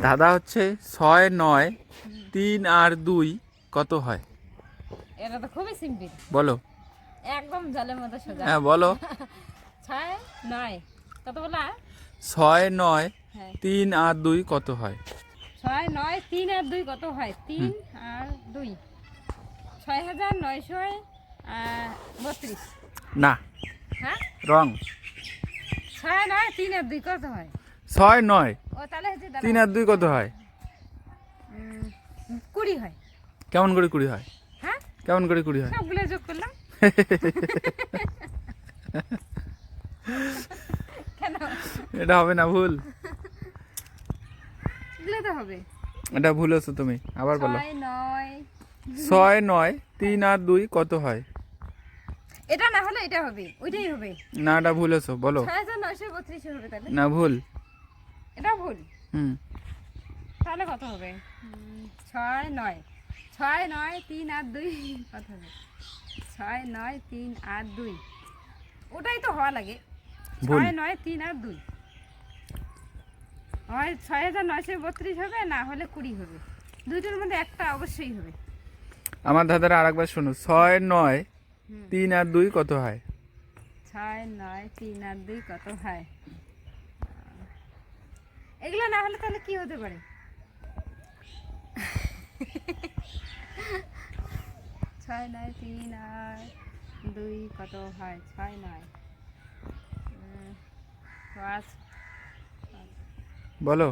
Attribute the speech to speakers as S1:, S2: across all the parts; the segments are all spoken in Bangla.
S1: দাদা হচ্ছে 6 9 3 আর 2 কত হয়?
S2: এটা তো খুবই সিম্পল।
S1: বলো।
S2: একদম জলের মতো সোজা।
S1: হ্যাঁ বলো।
S2: 6 9 কত বলা?
S1: 6 9
S2: হ্যাঁ
S1: 3 আর 2 কত হয়?
S2: 6 9 3 আর 2 কত হয়? 3 আর 2 6932।
S1: না,
S2: হ্যাঁ
S1: রং।
S2: 6 9 3 আর 2 কত হয়?
S1: 6 9
S2: ও তাহলে হচ্ছে
S1: 3 আর 2 কত হয়?
S2: 20 হয়।
S1: কেমন করে 20 হয়?
S2: হ্যাঁ
S1: কেমন করে 20 হয়?
S2: সবগুলো যোগ করলাম। কেন?
S1: এটা হবে না, ভুল।
S2: এগুলো তো হবে।
S1: এটা ভুল হচ্ছে তুমি, আবার বলো।
S2: 6 9
S1: 6 9 3 আর 2 কত হয়?
S2: এটা না হলে এটা হবে, ওইটাই হবে।
S1: না, এটা ভুল হচ্ছে, বলো।
S2: 6932 হবে তাহলে।
S1: না, ভুল।
S2: এটা ভুল।
S1: হুম
S2: তাহলে কত হবে? 6 9 6 9 3 আর 2 কত হবে? 6 9 3 আর 2 ওটাই তো হওয়া লাগে।
S1: ভুল।
S2: 6 9 3 আর 2 হয় 6932 হবে, না হলে 20 হবে। দুইটার মধ্যে একটা অবশ্যই হবে।
S1: আমার দাদারা আরেকবার শোনো। 6 9 3 আর 2 কত হয়?
S2: 6 9 3 আর 2 কত হয়? এগুলো না হলে তাহলে কি হতে পারে? 6 9 3 আর 2 কত হয়? 6 9 5
S1: বলো।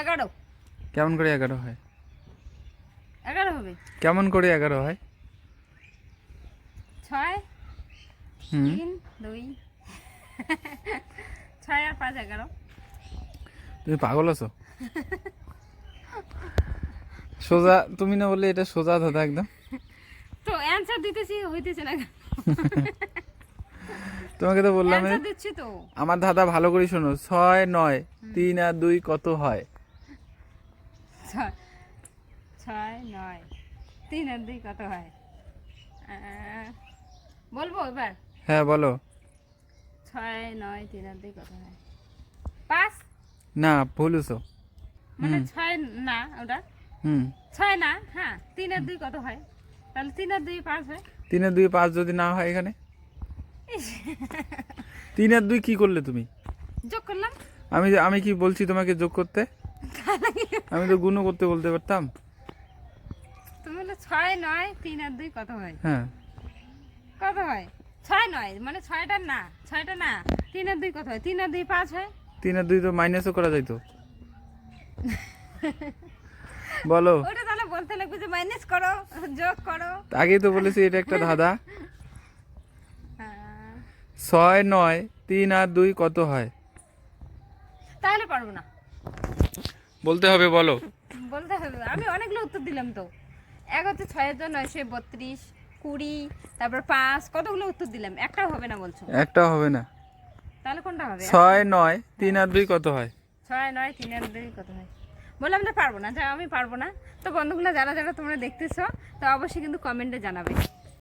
S2: 11।
S1: কেমন করে 11 হয়?
S2: 11 হবে।
S1: কেমন করে 11 হয়?
S2: 6
S1: হুম
S2: 3 2 6 আর 5 11।
S1: তুমি পাগল আছো? সোজা তুমি না বললে এটা সোজা দাদা একদম।
S2: তো অ্যানসার দিতেছি, হইতেছে না।
S1: তোমাকে তো বললাম।
S2: অ্যানসার দিচ্ছি তো।
S1: আমার দাদা ভালো করে শোনো। 6 9 3 আর 2 কত হয়?
S2: 6 9 3 আর 2 কত হয়? বলবো এবার?
S1: হ্যাঁ বলো।
S2: 6 9 3 আর 2 কত হয়? 5।
S1: না, ভুল হছো।
S2: মানে 6 না ওটা
S1: হুম
S2: 6 না। হ্যাঁ 3 আর 2 কত হয়? তাহলে 3 আর 2 5 হয়।
S1: 3 আর 2 5 যদি না হয় এখানে? 3 আর 2 কি করলে তুমি?
S2: যোগ করলাম।
S1: আমি আমি কি বলছি তোমাকে যোগ করতে? আমি তো গুণও করতে বলতে পারতাম।
S2: তুমি বলে 6 9 3 আর 2 কত হয়?
S1: হ্যাঁ
S2: কত হয়? 6 9 মানে 6টা না, 6টা না। 3 আর 2 কত হয়? 3 আর 2 5 হয়।
S1: 3 আর 2 তো মাইনাসও করা যাইতো। বলো।
S2: ওটা তাহলে বলতে লাগবে যে মাইনাস করো, যোগ করো।
S1: আগেই তো বলেছি এটা একটা ধাঁধা।
S2: হ্যাঁ,
S1: 6 9 3 আর 2 কত হয়?
S2: তাহলে পারবো না।
S1: বলতে হবে, বলো।
S2: বলতে হবে, আমি অনেকগুলো উত্তর দিলাম তো। এক হচ্ছে 6932, 20, তারপর 5, কতগুলো উত্তর দিলাম, একটাও হবে না বলছো।
S1: একটাও হবে না।
S2: তাহলে কোনটা হবে?
S1: 6 9 3 আর 2 কত হয়?
S2: 6 9 3 আর 2 কত হয়? বললাম যে পারবো না, যা আমি পারবো না। তো বন্ধুগুলো যারা যারা তোমরা দেখতেছো, তো অবশ্যই কিন্তু কমেন্টে জানাবে।